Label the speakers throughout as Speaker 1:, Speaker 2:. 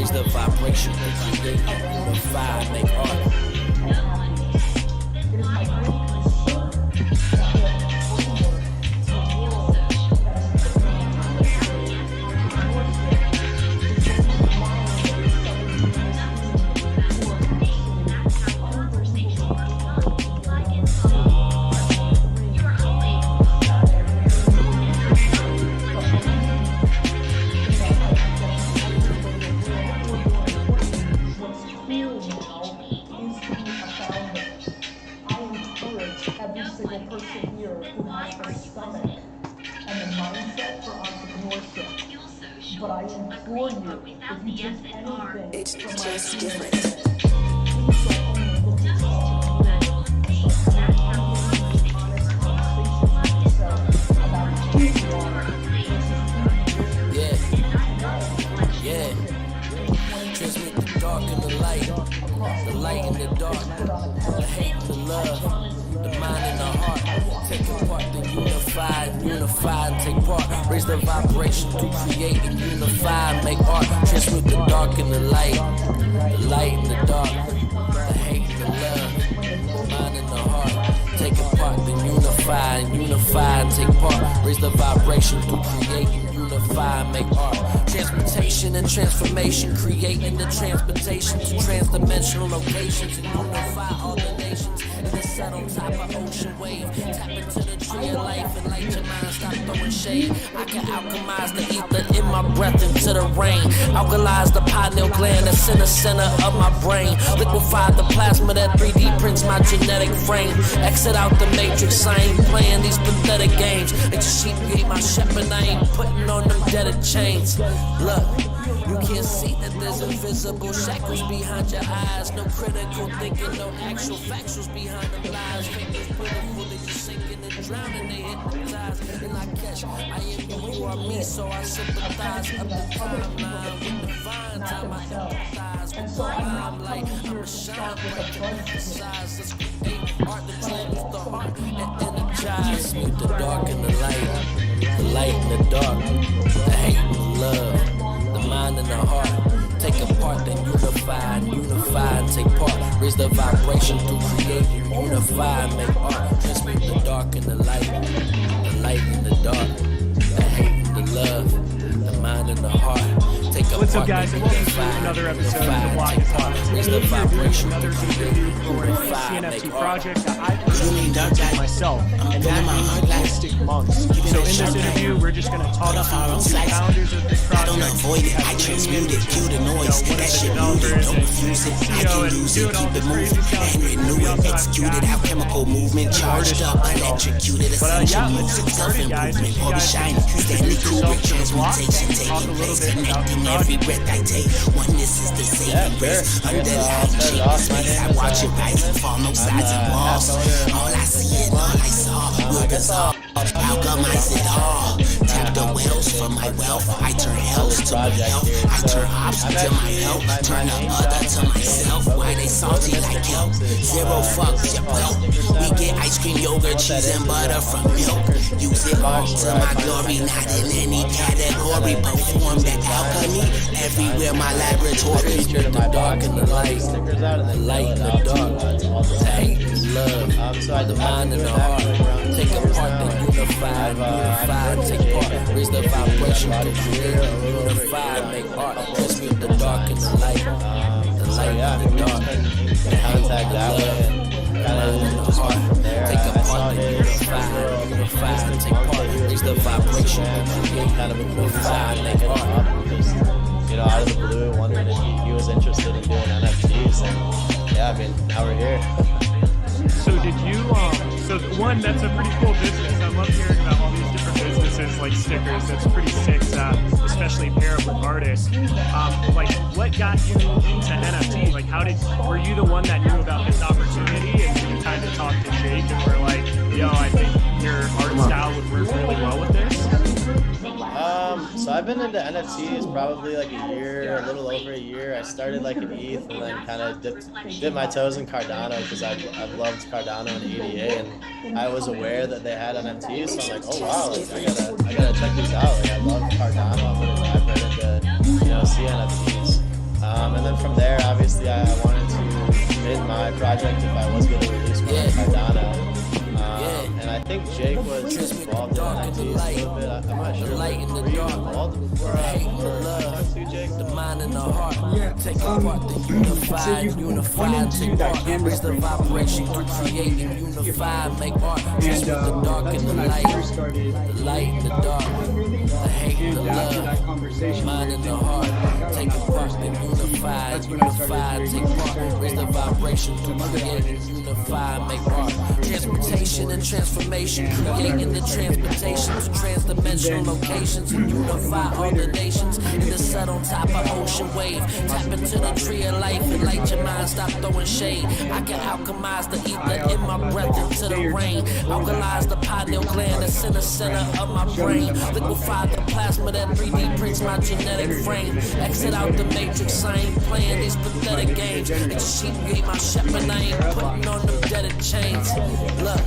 Speaker 1: raise the vibration, create, unify, make art.
Speaker 2: But I implore you, if you take anything,
Speaker 3: it's just different.
Speaker 1: Yeah. Transmit the dark and the light and the dark, the hate and the love, the mind and the heart. Take apart, then unify and take part. Raise the vibration to create and unify and make art. Transmit the dark and the light and the dark, the hate and the love, the mind and the heart. Take apart, then unify and take part. Raise the vibration to create and unify and make art. Transmutation and transformation, creating the transportation to transdimensional locations and unify all the nations. And then set on top of ocean wave. Tap into the tree of life and light your mind, stop throwing shade. I can alchemize the ether in my breath into the rain. Alkalize the pineal gland that's in the center of my brain. Liquefy the plasma that 3D prints my genetic frame. Exit out the matrix, I ain't playing these pathetic games. Like the sheep gave my shepherd, I ain't putting on them deaded chains. Look, you can't see that there's invisible shackles behind your eyes. No critical thinking, no actual factuals behind the lies. Fake is beautiful, they just sinking and drowning, they hypnotize. And I catch, I am you are me, so I sympathize. Up the timeline with the divine time I empathize. With I'm like, I'm a shine, but to emphasize. Let's create art that transmutes the heart and energize. Meet the dark and the light and the dark, the hate and the love, the mind and the heart. Take apart, then unify and take part. Raise the vibration to create, unify and make art. Transmute the dark and the light and the dark, the hate and the love, the mind and the heart. Take apart,
Speaker 4: what's up, guys, and welcome to another episode of the Block Talk.
Speaker 1: Raise the vibration to
Speaker 4: another
Speaker 1: create,
Speaker 4: interview for a
Speaker 1: unify and
Speaker 4: CNFT
Speaker 1: make
Speaker 4: project
Speaker 1: art.
Speaker 4: that I personally conducted myself, and that being Mystic Monks. So in this interview, we're just going to talk to the founders of this project.
Speaker 3: I don't avoid it, I transmute it, cue the noise. That shit muted, don't refuse it. I can use it, keep it moving and renew it. Executed alchemical movement, charged up, electrocuted. Ascension moves, self-improvement, or be shiny. Stanley Kubrick, transmutation, taking place, connecting every breath I take. Oneness is the saving grace. Underlying shape space, I watch it rise and fall, no sides and walls. All I see and all I saw will dissolve. Alchemize it all. Tap the wells for my wealth. I turn hells to my health. I turn obstacles to my help. Turn the other to myself. Why they salty like kelp? Zero fucks your wealth. We get ice cream, yogurt, cheese, and butter from milk. Use it all to my glory, not in any category. Perform the alchemy everywhere. My laboratory.
Speaker 1: With the dark and the light and the dark, the hate and love, the mind and the heart. Take apart, then unify and take part. Raise the vibration to create, unify and make art. Transmute the dark and the light and the dark, the hate and the love, the mind and the heart. Take apart, then unify and take part. Raise the vibration to create, unify and make art.
Speaker 5: You know, out of the blue, wondering if he was interested in doing NFTs, and yeah, I mean, now we're here.
Speaker 4: So did you, so one, that's a pretty cool business. I love hearing about all these different businesses like stickers. That's pretty sick, especially pair up with artists. Like, what got you into NFT? Like, were you the one that knew about this opportunity and you kind of talked to Jake and were like, yo, I think your art style would work really well with this?
Speaker 5: So I've been into NFTs probably like a year, a little over a year. I started like in ETH and then kind of dipped my toes in Cardano because I've loved Cardano and EDA, and I was aware that they had NFTs, so I'm like, oh wow, like, I gotta check these out. Like, I love Cardano, I'm gonna dive right into CNFTs. And then from there, obviously, I wanted to mid my project if I was going to release one on Cardano. And I think Jake was involved in NFTs a little bit. I'm not sure. Were you involved before I talked to Jake?
Speaker 1: The mind and the heart. Take apart the
Speaker 6: So
Speaker 1: unified,
Speaker 6: you
Speaker 1: unified.
Speaker 6: wanted to do
Speaker 1: Take
Speaker 6: that
Speaker 1: part,
Speaker 6: GAMMiNG
Speaker 1: raise the
Speaker 6: thing.
Speaker 1: vibration to create and unify. Make art. Just with the dark
Speaker 6: That's
Speaker 1: and the
Speaker 6: when I
Speaker 1: light.
Speaker 6: first started
Speaker 1: The light and the dark. The hate and the
Speaker 6: and after that
Speaker 1: love.
Speaker 6: conversation
Speaker 1: Mind
Speaker 6: where
Speaker 1: and the
Speaker 6: things
Speaker 1: heart.
Speaker 6: got on
Speaker 1: Take
Speaker 6: that
Speaker 1: apart
Speaker 6: first
Speaker 1: the
Speaker 6: day,
Speaker 1: unified,
Speaker 6: that's when I started
Speaker 1: unified. Take
Speaker 6: hearing
Speaker 1: part, raise the
Speaker 6: certain
Speaker 1: vibration to
Speaker 6: some other
Speaker 1: create and
Speaker 6: artists.
Speaker 1: unify. Make art. Transportation and transformation. Creating the transportation to transdimensional locations and unify all the nations in the sun on top of ocean wave. Tap into the tree of life and light your mind, stop throwing shade. I can alchemize the ether in my breath into the rain. Alkalize the pineal gland that's in the center of my brain. Liquefy the plasma that 3D prints my genetic frame. Exit out the matrix, I ain't playing these pathetic games. It's sheep, you ain't my shepherd, I ain't putting on them deaded chains. Look.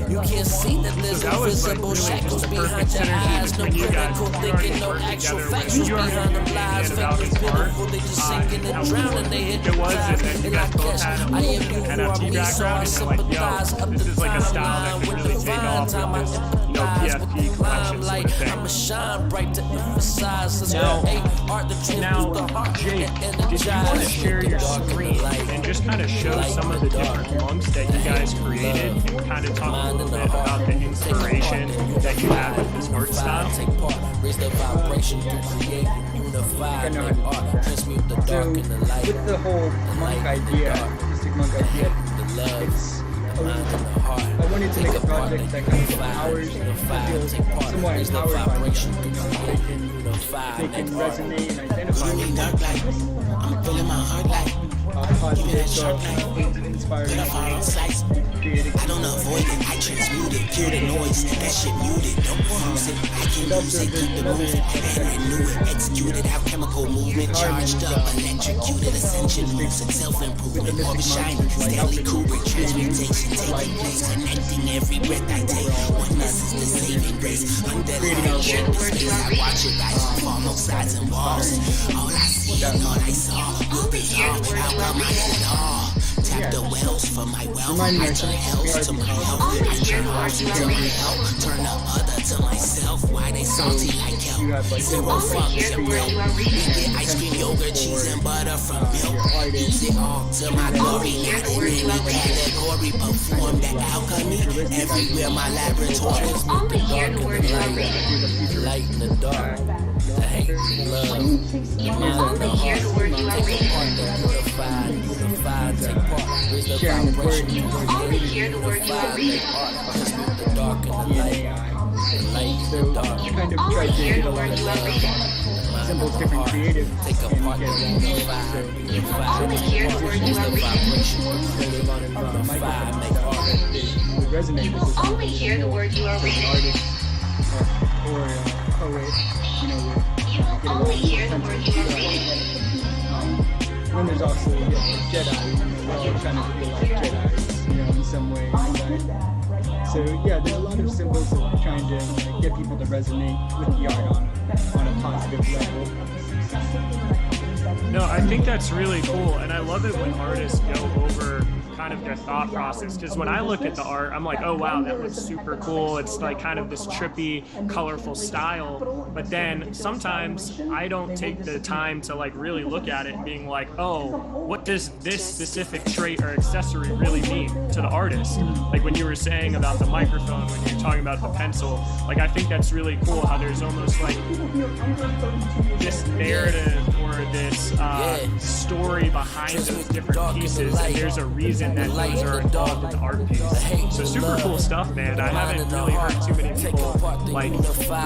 Speaker 1: You can't see that there's invisible shackles behind your eyes. No critical thinking, no actual factuals behind them lies. Fake is beautiful, they just sinking and drowning. They hit the tide, and I catch. I am you who are me, so I sympathize up the timeline with the fine time. I empathize with the limelight. I'ma shine bright to emphasize. Let's go, art the truth, the heart,
Speaker 4: Jake,
Speaker 1: and
Speaker 4: did you want to
Speaker 1: energize.
Speaker 4: share your screen and just kind of show some of the different monks that you guys created and kind of talk a little bit about the inspiration that you have with this art style?
Speaker 1: Take part, raise the vibration to create and unify. Make art, transmute the
Speaker 6: So
Speaker 1: dark and the light.
Speaker 6: with the whole monk idea, artistic monk idea, it's I wanted to make a project that kind of empowers people, somewhat empowered by they can resonate and identify with
Speaker 3: Dark light, I'm feeling my heart light.
Speaker 6: positive things that inspire
Speaker 3: But I'm on slice.
Speaker 6: creative.
Speaker 3: I don't avoid it, I transmute it, kill the noise. That shit muted, don't refuse it. I can use it, keep it moving, and renew it. Executed alchemical movement, charged up, electrocuted, ascension moves and self-improvement. Orbit shining, Stanley Kubrick, transmutation taking place, connecting every breath I take. Oneness is the saving grace. Under the light, check the space, I watch it rise and fall, no sides and walls. All I see and all I saw will dissolve. Alchemize it all. Tap the wells for my wealth. I turn hells to my health. I turn hearts to my help. Turn the other to myself. Why they salty like hell? Zero fucks and milk. We get ice cream, yogurt, cheese, and butter from milk. Use it all to my glory. Not in any category. Perform the alchemy everywhere. My laboratory.
Speaker 2: Only hear the word you are reading.
Speaker 1: Light in the dark, the hate and the love.
Speaker 2: You will only hear the word you are reading.
Speaker 1: Unified, unified, take part, raise the
Speaker 6: Sharing the word
Speaker 1: vibration.
Speaker 2: You will only hear the word you are reading.
Speaker 1: Transmute the dark and the light, the light and
Speaker 6: So
Speaker 1: the dark.
Speaker 6: kind of
Speaker 2: Only
Speaker 6: tried to
Speaker 2: hear
Speaker 6: get
Speaker 2: the
Speaker 6: a lot
Speaker 2: word
Speaker 6: of
Speaker 2: you are reading.
Speaker 6: symbols, different creative,
Speaker 1: Take apart
Speaker 6: and
Speaker 1: the
Speaker 6: get
Speaker 1: unified, unified,
Speaker 2: Only hear the word you
Speaker 1: raise
Speaker 2: are
Speaker 1: the
Speaker 2: reading.
Speaker 1: vibration. Unified, make art.
Speaker 6: would resonate
Speaker 2: You
Speaker 6: with
Speaker 2: will
Speaker 6: this
Speaker 2: only hear the word you are reading.
Speaker 6: artist or poet, you know,
Speaker 2: You will only hear the word you are reading.
Speaker 6: then there's also Jedi, you know, we're all trying to feel like Jedis, you know, in some way. So yeah, there's a lot of symbols of trying to get people to resonate with the art on a positive level.
Speaker 4: No, I think that's really cool, and I love it when artists go over kind of their thought process, because when I look at the art, I'm like, oh wow, that looks super cool. It's like kind of this trippy, colorful style, but then sometimes I don't take the time to like really look at it and being like, oh, what does this specific trait or accessory really mean to the artist? Like when you were saying about the microphone, when you were talking about the pencil, like I think that's really cool how there's almost like this narrative or this story behind those different pieces, and there's a reason that those are involved in the art piece. So super cool stuff, man. I haven't really heard too many people like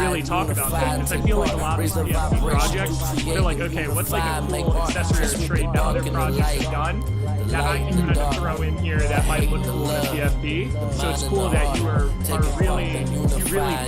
Speaker 4: really talk about that, because I feel like a lot of PFP projects, they're like, okay, what's like a cool accessory or trait that other projects have done that I can kind of throw in here that might look cool in a PFP. So it's cool that you are really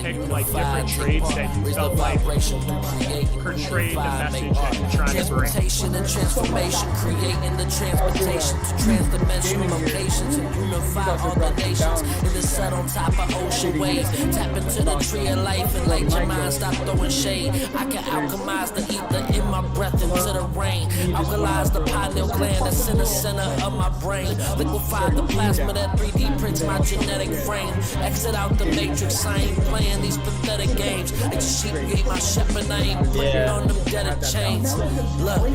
Speaker 4: picked like different traits that you felt like portrayed the message that you're trying to bring.
Speaker 1: Transportation and transformation, creating the transportation to transdimensional locations and unify all the nations in the sun on top of ocean waves. Tap into the tree of life and light your mind, stop throwing shade. I can alchemize the ether in my breath into the rain. Alkalize the pineal gland that's in the center of my brain. Liquefy the plasma that 3D prints my genetic frame. Exit out the matrix, I ain't playing these pathetic games. It's sheep gate my shepherd, I ain't putting on them dead chains. Look,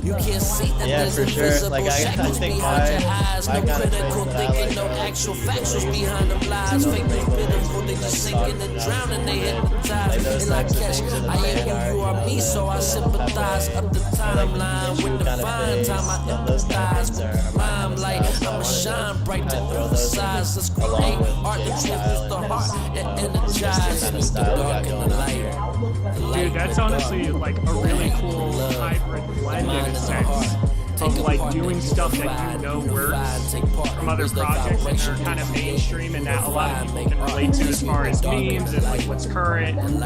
Speaker 1: you can't see that there's invisible shackles behind your eyes. No critical thinking, no actual factuals behind them lies. Fake is pitiful, they just sinking and drowning, they hypnotize. And I catch, I am you are me, so I sympathize. Up the timeline with the fine time I empathize with rhyme like I'ma shine bright to emphasize. Let's create art that transmits the heart and energize the dark and the light.
Speaker 4: Dude, that's honestly like a really cool hybrid blend in a sense of like doing stuff that you know works from other projects and are kind of mainstream and that a lot of people can relate to as far as memes and like what's current, and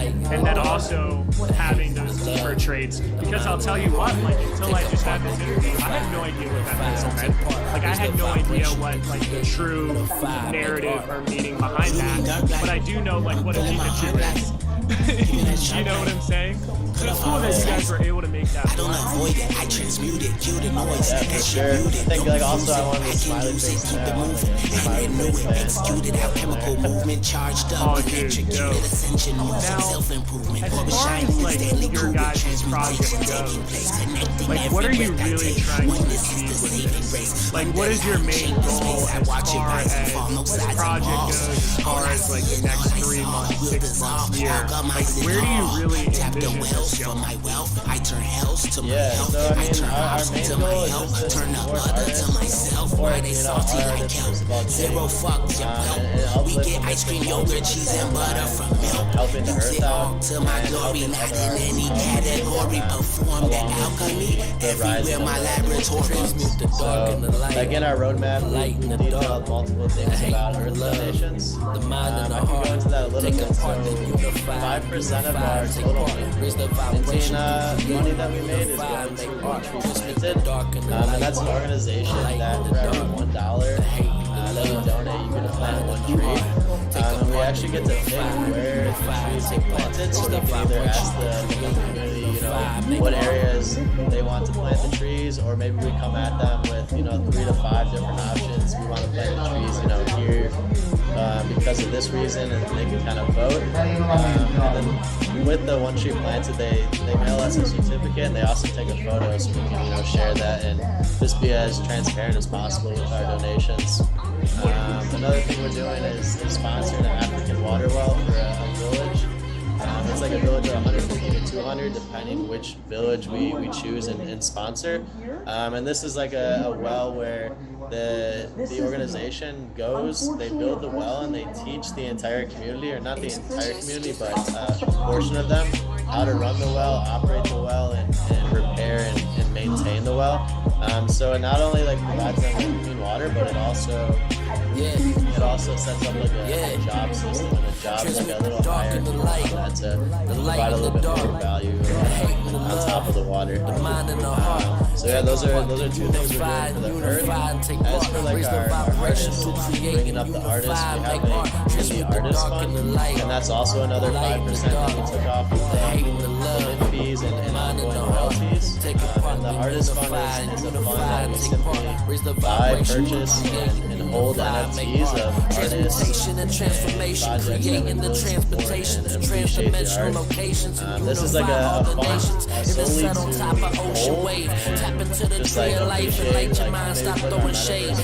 Speaker 4: then also having those deeper traits. Because I'll tell you what, like until I just had this interview, I had no idea what that meant. Like I had no idea what like the true narrative or meaning behind that, but I do know like what a Pikachu is. You know what I'm saying? So it's cool that you guys were able to make that.
Speaker 3: I don't avoid it, I transmute it, cue the noise.
Speaker 5: Yeah, for sure. I think like also I wanted to smiley face
Speaker 3: keep it moving, and renew it, executed how chemical movement charged up, electrocuted ascension, music, self-improvement,
Speaker 4: as far as like your guys' project goes, like what are you really trying to achieve with this? Like what is your main goal as far as this project goes, as far as like the next 3 months, 6 months, year? Like where do you really envision this going?
Speaker 5: Yeah, so I mean, our main goal is just to support artists, support, artists, it's about zero fuck, and we get ice cream, yogurt, cheese, and butter from milk, helping the earth out, and helping other artists perform the alchemy, everywhere my laboratory. So, like in our roadmap, we detailed multiple things about earth donations. I can go into that a little bit. So 5% of our total money that we made is going to One Tree Planted, and that's an organization that for every $1 that you donate, you get to plant one tree. And we actually get to pick where the trees get planted, so we can either ask the community, what areas they want to plant the trees, or maybe we come at them with, 3 to 5 different options. We want to plant the trees, here because of this reason, and they can kind of vote. And then with the One Tree Planted, they mail us a certificate, and they also take a photo so we can, share that and just be as transparent as possible with our donations. Another thing we're doing is sponsoring an African water well for a village. It's like a village of 150 to 200, depending which village we choose and sponsor. And this is like a well where the organization goes, they build the well, and they teach the entire community, or not the entire community, but a portion of them, how to run the well, operate the well, and repair and maintain the well. So it not only like provides them with clean water, but it also sets up like a job system and a job like a little higher on that to provide a little bit more value on top of the water. So yeah, those are 2 things we're doing for the earth. As for like our artists, bringing up the artists, we have the artist fund, and that's also another 5% that we took off of the fees and ongoing royalties. And the artist fund is a fund that we simply buy, purchase, and hold NFTs of artists and projects that really appreciate the art. This is like a fund solely to hold and just like appreciate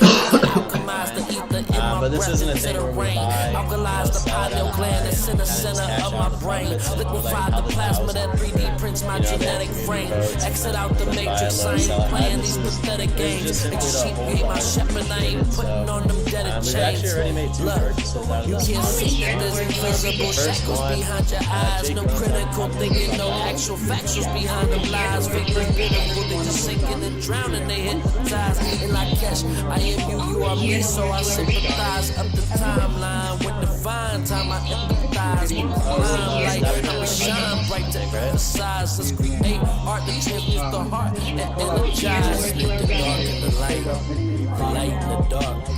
Speaker 5: but this isn't a thing where we buy, sell it out and just cash out the profits. Liquefy the plasma that 3D prints my genetic frame. Exit out the matrix, I ain't playing these pathetic games. It's cheap, be my shepherd, I ain't putting on them dead chains. We've actually already made 2 purchases out of this. You can't see that there's invisible shackles behind your eyes. No critical thinking, no actual factuals behind them lies. Fake beautiful, they just sinking and drowning, they hypnotize. And I catch, I am you are me, so I sympathize. Up the timeline with the fine time I empathize. Limelight, I'ma shine bright to emphasize. Let's create art that transmits the heart and energize. Split the dark and the light in the dark. The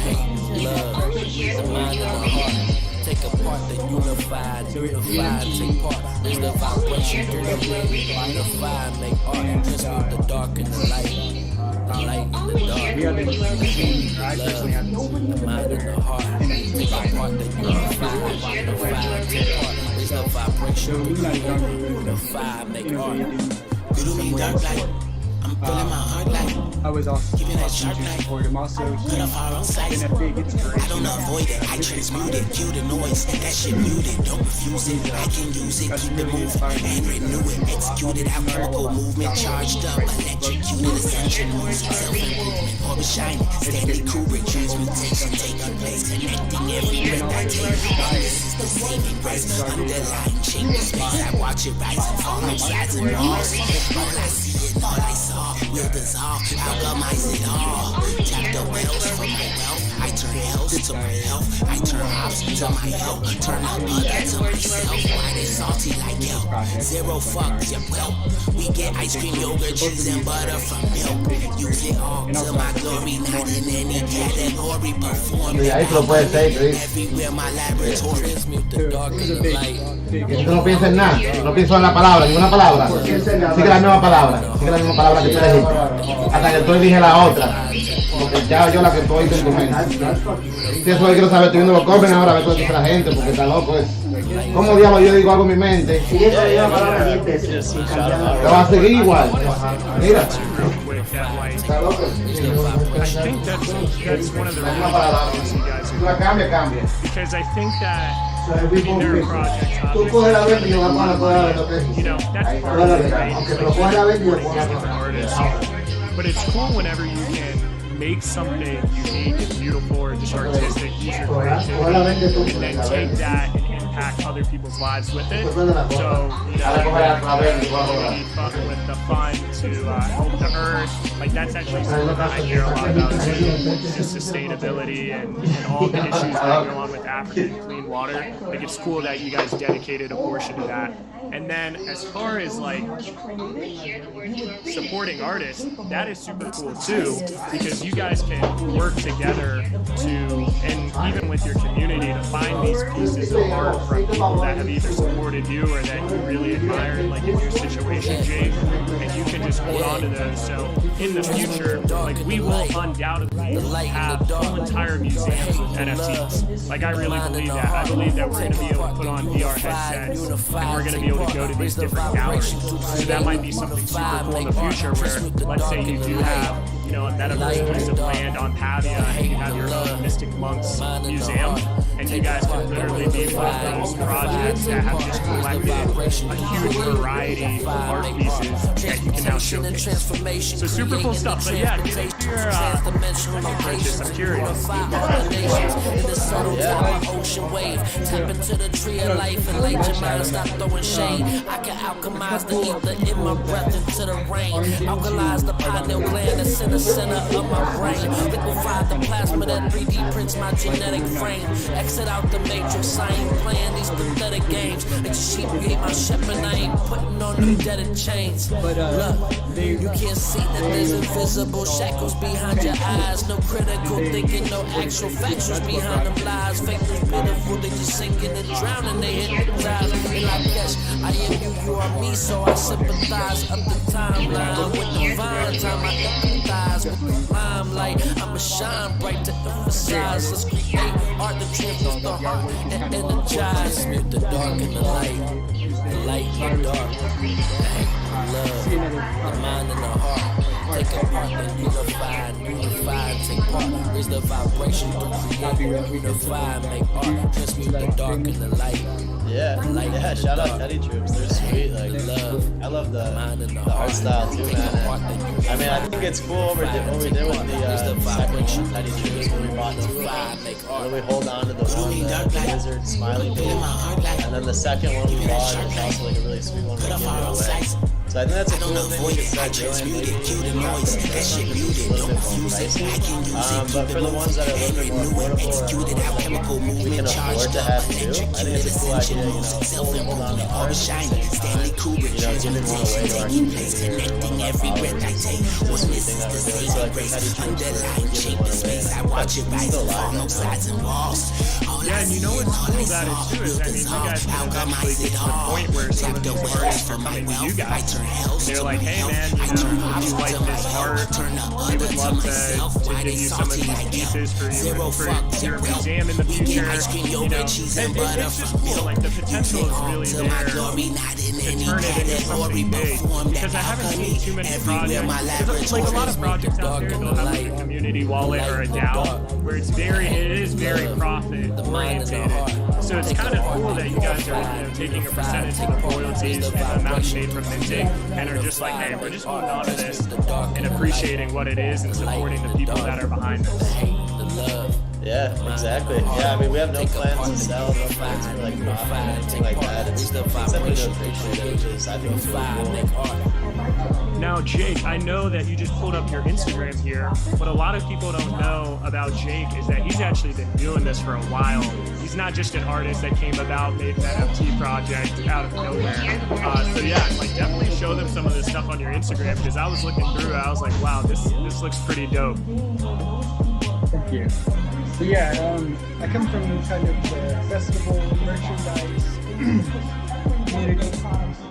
Speaker 5: hate, love, the mind and the heart. Take apart the unified, take part. Raise the vibration through the rain. Unify, make art, transmute the dark and
Speaker 6: we haven't seen, or I personally haven't seen the better in so Illuminati genre innovated I was also to support him. Also, he's been a big inspiration.
Speaker 3: I transmute it, kill the noise, that shit muted, don't refuse it, I can use it, keep it moving, and renew it, execute it, alchemical movement, charged up, electrocuted, ascension, music, self-improvement, orbit shining, Stanley Kubrick, transmutation, taking place, connecting every breath I take, this is the saving grace, underlying change space, I watch it rise and fall, no sides and walls, all I see and all I saw, will dissolve, alchemize it all, tap the wells for my wealth, I turn hells to my health, I turn hops to my help, turn up other to myself, why they salty like hell, zero fucks, yeah well, we get ice cream, yogurt, cheese and butter from milk, use it all to my glory, not in any category, perform everywhere my laboratory, the dark and the light.
Speaker 7: Tú no piensas en nada, no piensas en la palabra, ninguna palabra. Sigue la misma palabra que tú dijiste. Hasta que tú eliges la otra. Porque ya yo la que tú oíste en tu mente. Si eso quiero saber, estoy viendo los comen ahora, a ver qué dice la gente, porque está loco eso. ¿Cómo diablos yo digo algo en mi mente? Te va a seguir igual. Mira. Está loco.
Speaker 4: I think that's one of the reasons you guys are
Speaker 7: Cambia.
Speaker 4: because I think that there are projects obviously, that's part of it, right? Different artists. But it's cool whenever you can make something unique and beautiful or just artistic, use your creativity, and then take that and impact other people's lives with it. So, with the fund to help the earth, like that's actually something that I hear a lot about too, just sustainability and all the issues that go on with African clean water. Like it's cool that you guys dedicated a portion to that. And then as far as like supporting artists, that is super cool too, because you guys can work together to, and even with your community, to find these pieces of art from people that have either supported you or that you really admire, like in your situation, Jake, and you can just hold on to those. So in the future, like we will undoubtedly have a whole entire museum of NFTs. Like I really believe that. I believe that we're going to be able to put on VR headsets and we're going to be able to go to these different galleries. So that might be something super cool in the future where, let's say you do have, a Metaverse piece of land on Pavia and you have your own Mystic Monks museum, and you guys can literally be one of those projects that have just collected a huge variety of art pieces that you can now showcase. So super cool stuff. But yeah, get into your purchase. I'm curious.
Speaker 1: Ocean wave, tap into the tree of life and let your mind stop throwing shade. I can alchemize the ether in my breath into the rain. Alkalize the pineal gland that's in the center of my brain. Liquefy the plasma that 3D prints my genetic frame. Exit out the matrix, I ain't playing these pathetic games. Like sheep gave my shepherd, I ain't putting on new deaded chains. But look, you can't see that there's invisible shackles behind your eyes. No critical thinking, no actual factuals behind them lies. Fake is pitiful, they just sinking and drowning, they hypnotize. And I guess I am you, you are me, so I sympathize up the timeline with the vine time. I empathize with the limelight. I'ma shine bright to emphasize. Let's create art that transforms the heart and energize. Mute the dark and the light and the dark, the hate and the love, the mind and the heart. Take apart, then unify, take part. Raise the vibration to create, unify, make art. Transmute the dark and the light.
Speaker 5: Yeah, shout out Teddy Troops, they're sweet, like, I love the art style too, man. I mean, I think it's cool what we did with the second Teddy Troops when we bought two of them, and then we hold on to the one, the lizard smiling face, and then the second one we bought is also like a really sweet one we gave it away. So I think that's a cool thing we can start doing, maybe a little bit more pricey. But for the ones that are a little bit more affordable or we can afford to have too, I think it's a cool idea, hold on to art, giving one away to our community or one of our followers is the sweet thing that we're doing. So like with Teddy Troops, we're giving one away. Still live.
Speaker 4: Yeah, and you know what's cool about it too is, I mean, you guys can eventually get to the point where some of these artists are coming to you guys. they're like, hey man, you know, if you like this art, we would love to give you some of these pieces for your museum in the future. You know, it's just cool. Like the potential is really there to turn it into something big. Because I haven't seen too many projects. There's like a lot of projects out there that'll have like a community wallet or a DAO where it is very profit oriented. So it's kind of cool that you guys are, you know, taking a percentage of the royalties and the amount you made from minting and are just like, hey, we're just holding on to this and appreciating what it is and supporting the people that are behind us.
Speaker 5: Yeah, exactly. Yeah, I mean, we have no plans to sell, no plans for like profit or anything like that. It's something to appreciate it, which is, I think, it's really cool.
Speaker 4: Now, Jake, I know that you just pulled up your Instagram here. What a lot of people don't know about Jake is that he's actually been doing this for a while. He's not just an artist that came about, made an NFT project out of nowhere. So yeah, like definitely show them some of this stuff on your Instagram, because I was looking through it, I was like, wow, this looks pretty dope.
Speaker 6: Thank you. So yeah, I come from kind of the festival merchandise community.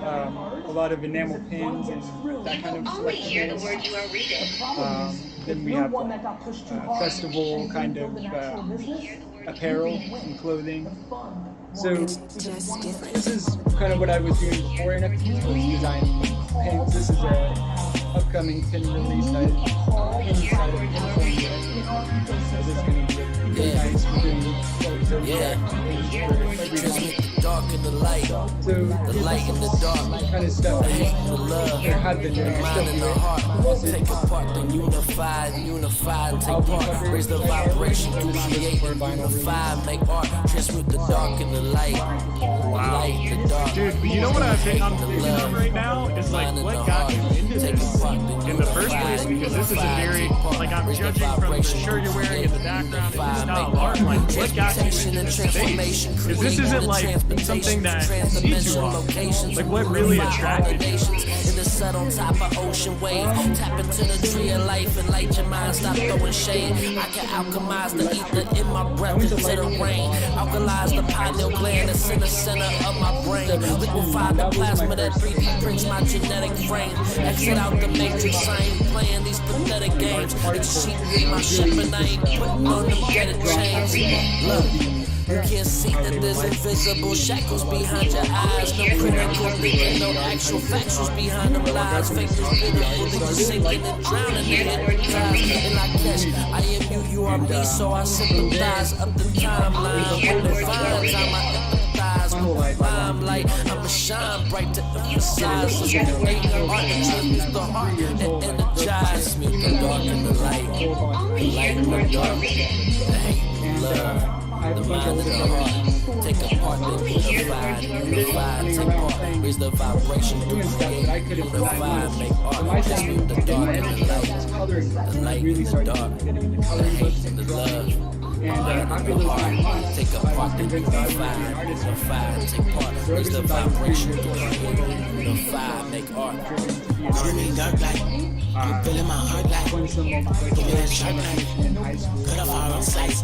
Speaker 6: A lot of enamel pins and that kind of
Speaker 2: Only hear the words you are reading.
Speaker 6: Then we have festival kind of apparel and clothing. So this is kind of what I was doing before NFTs, was designing pins. This is a upcoming pin release inside of California. So this is going to be a pretty nice
Speaker 1: Dark and the light, the light and the dark,
Speaker 6: kind of stuff.
Speaker 1: the hate and the love,
Speaker 6: There have been
Speaker 1: the mind and the heart. Take apart, then unify, and take part. Raise the vibration, create, unify, make art. Transmute the dark and the light, the light and the dark.
Speaker 4: Dude, you know what I'm thinking of right now is like, what got you into this in the first place? Because this is a very, like, I'm judging from the shirt you're wearing in the background and your style of art. Like, what got you into this space? Because this isn't like something that you see too often. Like, what really attracted you?
Speaker 1: In the sun on top of ocean wave, tap into the tree of life and light your mind. Stop throwing shade. I can alchemize the ether in my breath into the rain. Alkalize the pineal gland that's in the center of my brain. Liquefy the plasma that 3D prints my genetic frame. Exit out the matrix. I ain't playing these pathetic games. It's cheap with my ship and I ain't putting on them getting chains. Look. You can't see that there's invisible shackles behind your eyes. No critical thinking, no actual factuals behind them lies. Fake is beautiful, they just sinking and drowning in hypnotized. And I catch, I am you, you are me, so I sympathize up the timeline. With the vines, I'ma empathize with the limelight. I'ma shine bright to emphasize. So make the art that transmutes the heart and energize. Mute the dark and the light, the light and the dark, the hate and love. The mind and the heart, take apart, then unify, take part, raise the vibration, create, unify, make art, transmute the dark and the light and the dark, the hate and the love, the mind and the heart, take apart, then unify, take part, raise the vibration, create, unify, make art.
Speaker 3: Burning dark light, I'm feeling my heart like give me that sharp light, cut off our own sights.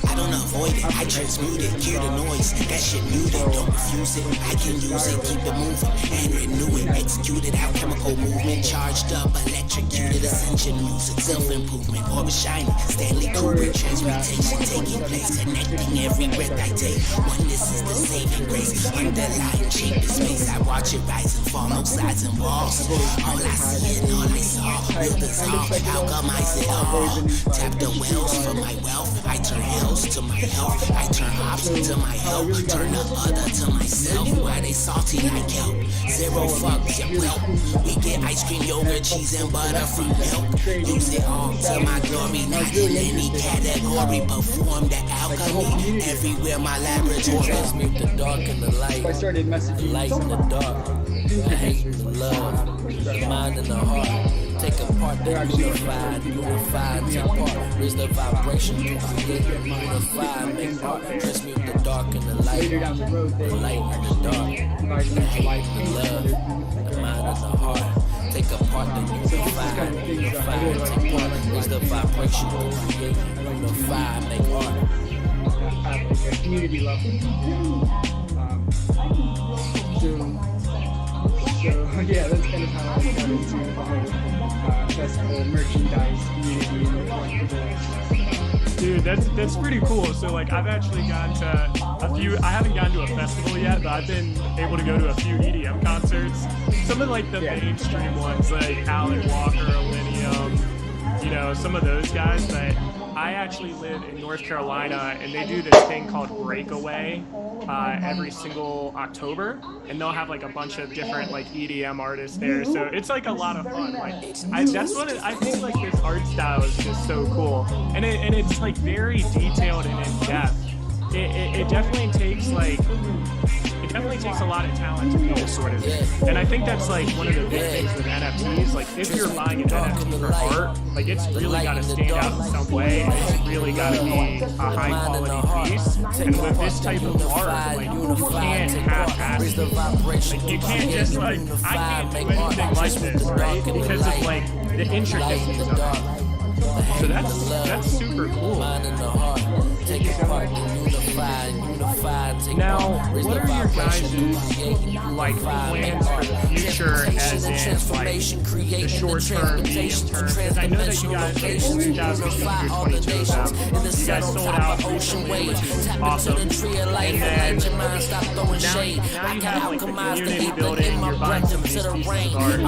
Speaker 3: I don't avoid it, I transmute it, hear the noise, that shit muted, don't refuse it, I can use it, keep it moving, and renew it, executed alchemical movement, charged up, electrocuted, ascension music, self-improvement, orbit shining, Stanley Kubrick, transmutation taking place, connecting every breath I take, oneness is the saving grace, underlying shape the space, I watch it rise and fall, no sides and walls, all I see and all I saw, will dissolve, alchemize it all, tap the wells for my wealth, I turn hills to my health, I turn options to my help, turn the other to myself. Why they salty like kelp? Zero fucks, yeah, well, we get ice cream, yogurt, cheese, and butter from milk. Use it all to my glory, not in any category. Perform the alchemy everywhere, my laboratory.
Speaker 1: Transmute the dark and the light,
Speaker 6: I started
Speaker 1: the
Speaker 6: messaging
Speaker 1: light and the dark, the hate and the love, the mind and the heart. Take apart, then unify, take part, raise the vibration, create, unify, make art, transmute the dark and the light,
Speaker 6: later down the road.
Speaker 1: the light and the dark, the hate and the love, the mind and the heart. Take apart, then unify, take part, raise the vibration, create, unify, make art.
Speaker 6: At the community level. So yeah, that's kind of how I got into the whole festival merchandise community and the collectibles.
Speaker 4: Dude, that's pretty cool. So like I've actually gone to a few, I haven't gone to a festival yet, but I've been able to go to a few EDM concerts. Some of like the mainstream ones like Alan Walker, Millennium, you know, some of those guys. But I actually live in North Carolina, and they do this thing called Breakaway every single October, and they'll have like a bunch of different like EDM artists there. So it's like a lot of fun. Like that's what I think. Like this art style is just so cool, and it's like very detailed and in depth. It definitely takes like. It definitely takes a lot of talent to do this sort of thing. And I think that's like one of the big things with NFTs. Like if you're buying an NFT for art, like it's really got to stand out in some way, and it's really got to be a high quality piece. And with this type of art, like you can't half-ass it. Like you can't just like, I can't do anything like this, right? Because of like the intricacies of it. So that's super cool. Now, what are your guys' like plans for the future, as in like the short term, medium term? Because I know that you guys like 2,222 of them. You guys sold out recently, which is awesome. And then now you have like the community building. You're buying some of these pieces of art.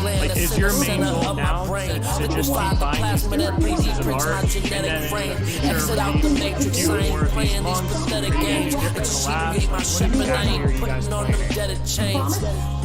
Speaker 4: Like, is your main goal now to just keep buying these different pieces of art, and then in the future, do more of these monks, different collabs? What do you guys hear you guys playing?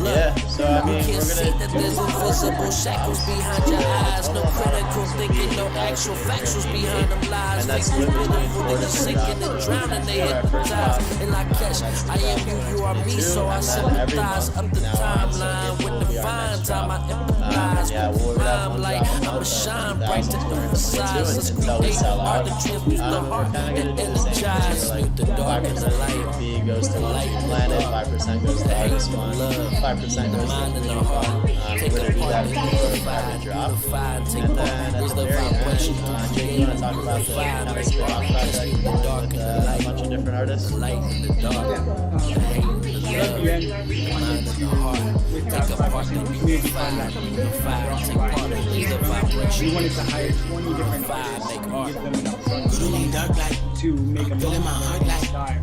Speaker 5: Yeah, so I mean, we're gonna do
Speaker 1: invisible shackles behind your eyes, no critical thinking, no actual factuals behind them lies.
Speaker 5: And that's literally
Speaker 1: sinking and drowning, they hypnotize. And I catch, I am you, you are me, so I sympathize up the timeline with the fine time. I empathize with the rhyme like I'm a shine bright to emphasize. Let's create art that transmutes the heart and energize.
Speaker 5: Like 5% of the fee goes to Planet, 5% goes to Artist Fund, 5% goes to the fund. We're gonna do that before every drop. And then at the very end, Jake, you wanna talk about the kind of spin-off project with a bunch of different artists?
Speaker 6: At the end, we wanted to, with that 5% community fund that we wanted to hire 20 different artists and give them an upfront to make a multi style.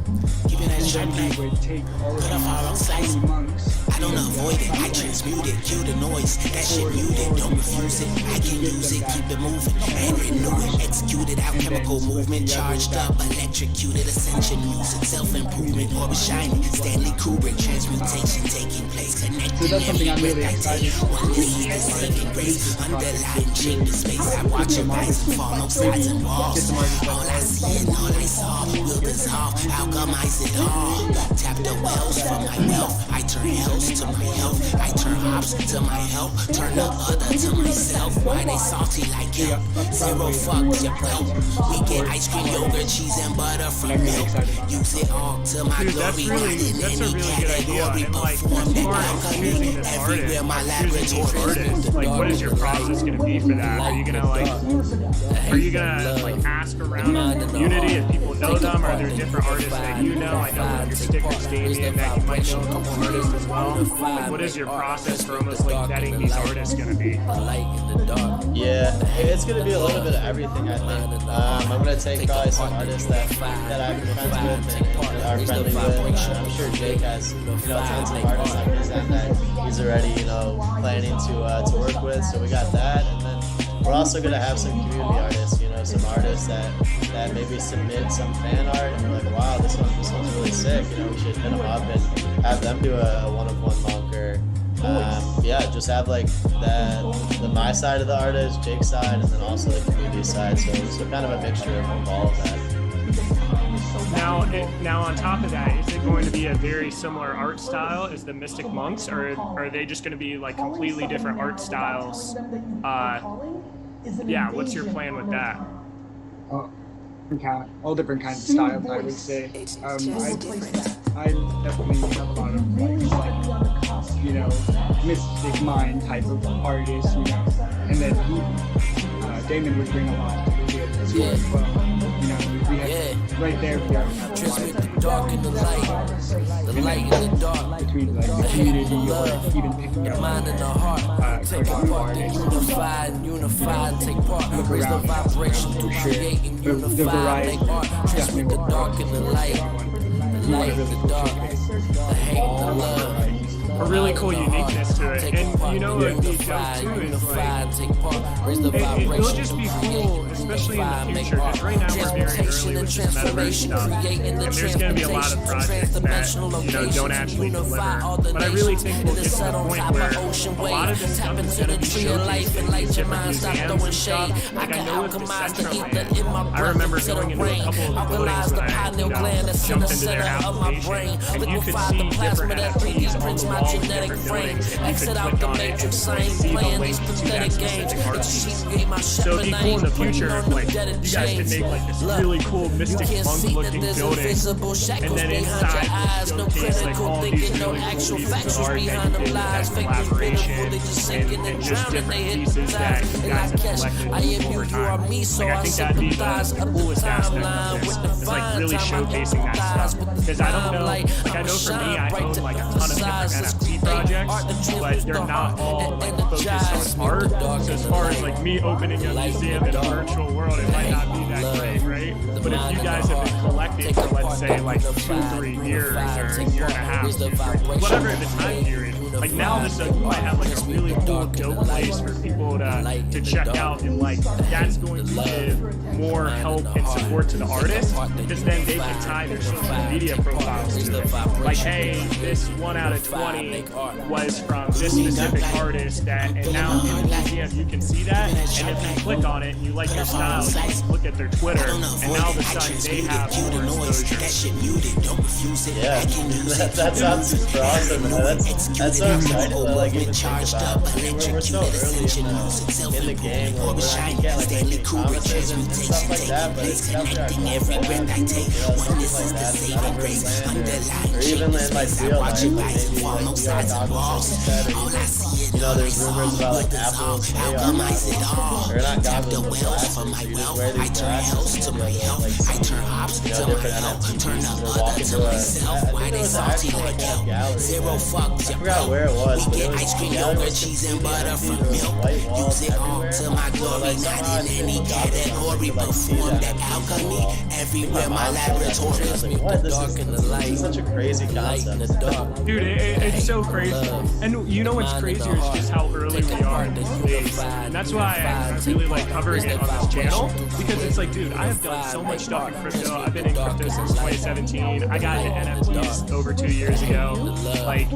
Speaker 6: And then we would take all of these 20 monks.
Speaker 3: I don't avoid it, I transmute it, cue the noise, that shit muted, don't refuse it, I can use it, keep it moving, and renew it, executed alchemical movement, charged up, electrocuted, ascension, music, self-improvement, orbit shining, Stanley Kubrick, transmutation taking place, connecting
Speaker 6: something I'm really excited
Speaker 3: one leads the saving grace, underlying shape the space, I watch it rise and fall, no sides and walls, all I see and all I saw will dissolve, alchemize it all, tap the wells for my wealth, I turn hells to my health, I turn hops to my help, turn the other to myself, why they salty like hell, zero fuck your belt, we get ice cream, yogurt, cheese and butter from milk, use it all to my
Speaker 4: Dude,
Speaker 3: glory,
Speaker 4: that's a really good idea. And like, as far as choosing this artist, like what is your process going to be for that? Are you gonna like ask around in the community if people know them? Are there different artists that you know? I know one of your stickers, Damien, that you might know a couple artists as well. Like, what is your process for almost like vetting these artists going to be?
Speaker 5: Yeah, it's gonna be a little bit of everything, I think. I'm gonna take probably some artists that I've been friends with and are friendly with. I'm sure Jake has, tons of artists that present that he's already, planning to work with. So we got that, and then we're also gonna have some community artists, some artists that maybe submit some fan art, and we're like, wow, this one's really sick. We should hit them up and have them do a one-of-one monk, or just have like the my side of the artist, Jake's side, and then also the community side. So kind of a mixture of all of that.
Speaker 4: Now on top of that, is it going to be a very similar art style as the Mystic Monks, or are they just going to be like completely different art styles? What's your plan with that?
Speaker 6: All different kinds of styles, I would say. I definitely have a lot of mystic mind type of artists, and then Damon would bring a lot to the table as well. We have right there if you haven't had a
Speaker 1: Transmit the dark and the light in the dark.
Speaker 6: between like the community or even picking
Speaker 1: The
Speaker 6: up
Speaker 1: mind and the heart, take
Speaker 6: Cardano
Speaker 1: part, then unify, take part,
Speaker 6: look
Speaker 1: raise the
Speaker 6: around
Speaker 1: vibration through
Speaker 6: for sure.
Speaker 1: creating,
Speaker 6: The
Speaker 1: unify,
Speaker 6: variety
Speaker 1: make art, transmit the dark and the light in the dark, the hate and the love.
Speaker 4: A really cool uniqueness to it. And you know what would be dope too is like, it'll just be cool, especially in the future, because right now we're very early with this Metaverse stuff, and there's going to be a lot of projects that, you know, don't actually deliver. But I really think we'll get to the point where a lot of this stuff is going to be showcased in these different museums and stuff. Like I know with Decentraland, I remember going into a couple of the buildings when I jumped into their application, and you could see different NFTs on the walls of different buildings, and you could click on it and see the link to that specific art piece. So it'd be cool in the future if like you guys could make like this really cool mystic monk looking building, and then inside would showcase like all these really cool pieces of art that you did with that collaboration, and just different pieces that you guys have collected over time. Like I think that'd be the coolest aspect of this, is like really showcasing that stuff. Because I don't know, like I know for me, I own like a ton of different NFT projects, but they're not all like focused on art. So as far as like me opening a museum in a virtual world, it might not be that great, right? But if you guys have been collecting for let's say like 2-3 years or a year and a half, whatever the time period, like now this you might have like a really cool dope place for people to check out, and like that's going to give more help and support to the artist, because then they can tie their social media profiles to it. Like, hey, this 1 out of 20 was from this specific artist, and now in the museum you can see that, and if you click on it and you like their style, you can look at their Twitter, and now all of a sudden they have more exposure.
Speaker 5: Yeah, that sounds super awesome. That's so exciting to like even think about. I mean, we're so early in the game where we can get like making promises and stuff like that, but it's definitely our goal, man. You know, things like that, in Metaverse land, or even in like real life, like maybe like VR goggles, like you said, or even, you know, there's rumors about like Apple AR goggles, or not goggles, but glasses. You just wear these glasses and you'll be able to like see, you know, different NFTs, or walk into a, I think it was actually like a gallery. I forgot where it was, but it was a gallery with some white walls everywhere. So like somehow I think the could like see that everywhere my laboratory. I was like, what? This is such a crazy concept.
Speaker 4: Dude, it's so crazy. And you know what's crazier is just how early we are in this space. And that's why I really like covering it on this channel, because it's like, dude, I have done so much stuff in crypto. I've been in crypto since 2017. I got into NFTs over 2 years ago. Like,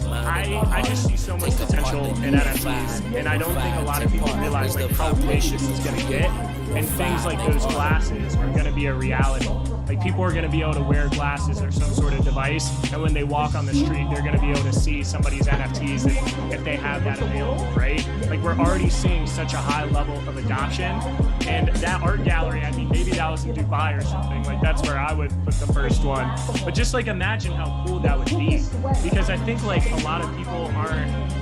Speaker 4: I just see so much potential in NFTs, and I don't think a lot of people realize like how big this is gonna get. And things like those glasses are gonna be a reality. Like people are gonna be able to wear glasses or some sort of device, and when they walk on the street, they're gonna be able to see somebody's NFTs if they have that available, right? Like we're already seeing such a high level of adoption. And that art gallery, I mean, maybe that was in Dubai or something. Like that's where I would put the first one. But just like imagine how cool that would be, because I think like a lot of people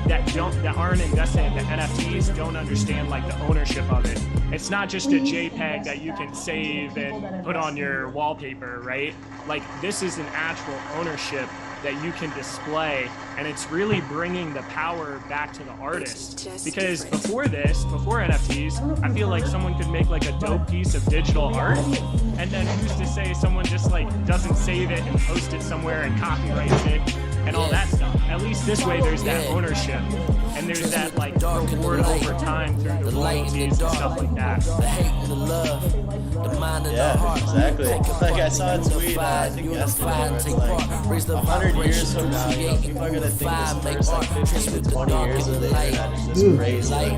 Speaker 4: that aren't invested in the NFTs don't understand like the ownership of it. It's not just a JPEG that you can save and put on your wallpaper, right? Like this is an actual ownership that you can display, and it's really bringing the power back to the artist. Because before NFTs, I feel like someone could make like a dope piece of digital art, and then who's to say someone just like doesn't save it and post it somewhere and copyrights it and all that stuff. At least this way there's that ownership, and there's that like reward over time through the royalties and stuff like that.
Speaker 5: Yeah, exactly. Like I saw a tweet, I think yesterday, where it's like 100 years from now, you know, people are gonna think this first like 15 to 20 years of the internet is just crazy.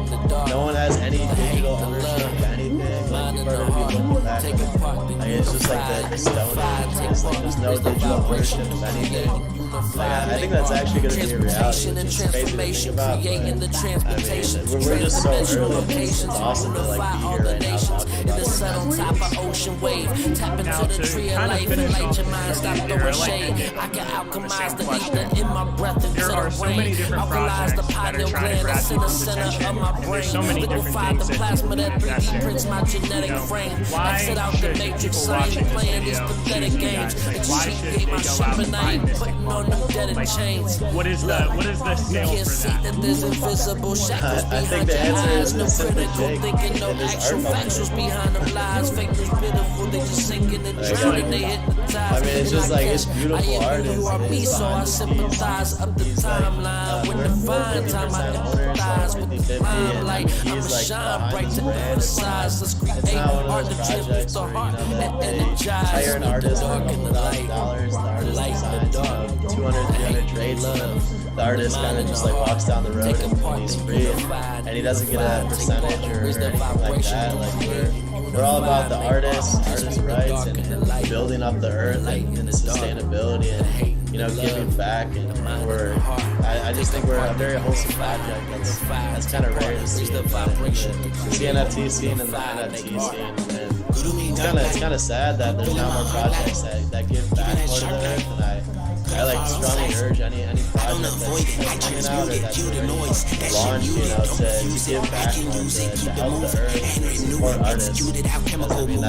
Speaker 5: No one has any digital ownership of anything. Like people are gonna be looking back. Like it's just like the Stone Age. It's like there's no digital ownership of anything. I think that's actually going to be a reality. It's just crazy to think about. But, I mean, we're just so early. It's awesome to like be here right now talking about this.
Speaker 1: Now to kind of finish off the here, I like to get the same question. There are so many different projects that are trying to grab people's attention, and there's so many different things that people invest in. You know, why should people watching this video choose you guys? Like, why should they go out and find this technology? Like, what is the sale for that?
Speaker 5: I think the answer is simply big. It is art I mean, it's just like, it's beautiful art. It's behind the scenes. He's like, we're 50% owners, like 50-50, and he's like behind the brand. It's not one of those projects where, they hire an artist for $1,000, the artist designs, 200, 300 trades, and the artist kind of just like walks down the road and he's free, and he doesn't get a percentage or anything like that. Like, we're all about the artist rights, and building up the earth and sustainability, and giving back. And I just think we're a very wholesome project. That's kind of rare to see in the NFT scene and the NFT scene. And it's kind of sad that there's not more projects that give back more to the earth. And I like strongly urge any project that's coming out or that's launched, to give back more to help the earth and support artists. I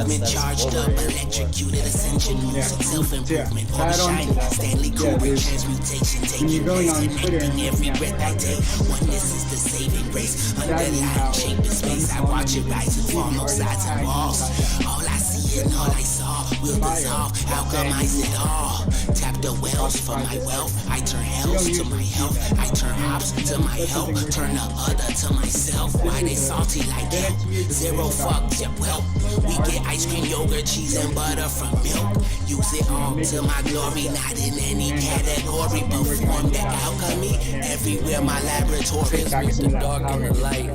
Speaker 5: mean, that's
Speaker 6: charged up, electrocuted ascension, self-improvement, overshining, Stanley Kubrick, transmutation, taking place, connecting every breath I take. Oneness is the saving grace, underlying shape of space. I watch it rise and fall, no sides and walls. All I see and all I saw will dissolve, alchemize it all. Tap the wells for my wealth. I turn hells to my health. I turn hops to my help. Turn the other to myself. Why they salty like hell? Zero fuck tip well. We get ice cream, yogurt, cheese, and butter from milk. Use it all to my glory, not in any category. Perform the alchemy everywhere. My laboratory is with the dark and the light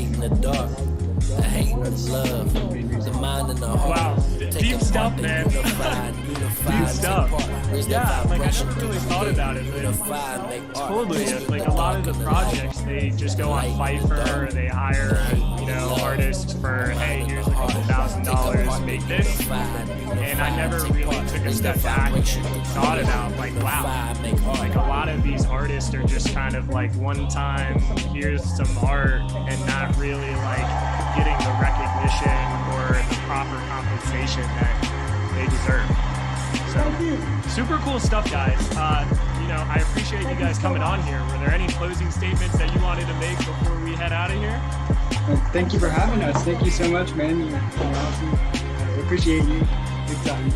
Speaker 6: and the dark, the hate and the love, the mind and the heart.
Speaker 4: Wow, deep stuff, man. Deep stuff. Yeah, like I never really thought about it, but totally. Like a lot of the projects, they just go on Fiverr, or they hire, artists for, hey, here's a couple $1,000, make this. And I never really took a step back and thought about, like, wow, like a lot of these artists are just kind of like one time, here's some art, and not really like getting the recognition or the proper compensation that they deserve. So, super cool stuff, guys. I appreciate you guys coming on here. Were there any closing statements that you wanted to make before we head out of here?
Speaker 6: Thank you for having us. Thank you so much, man. You're awesome. I appreciate you. Big time.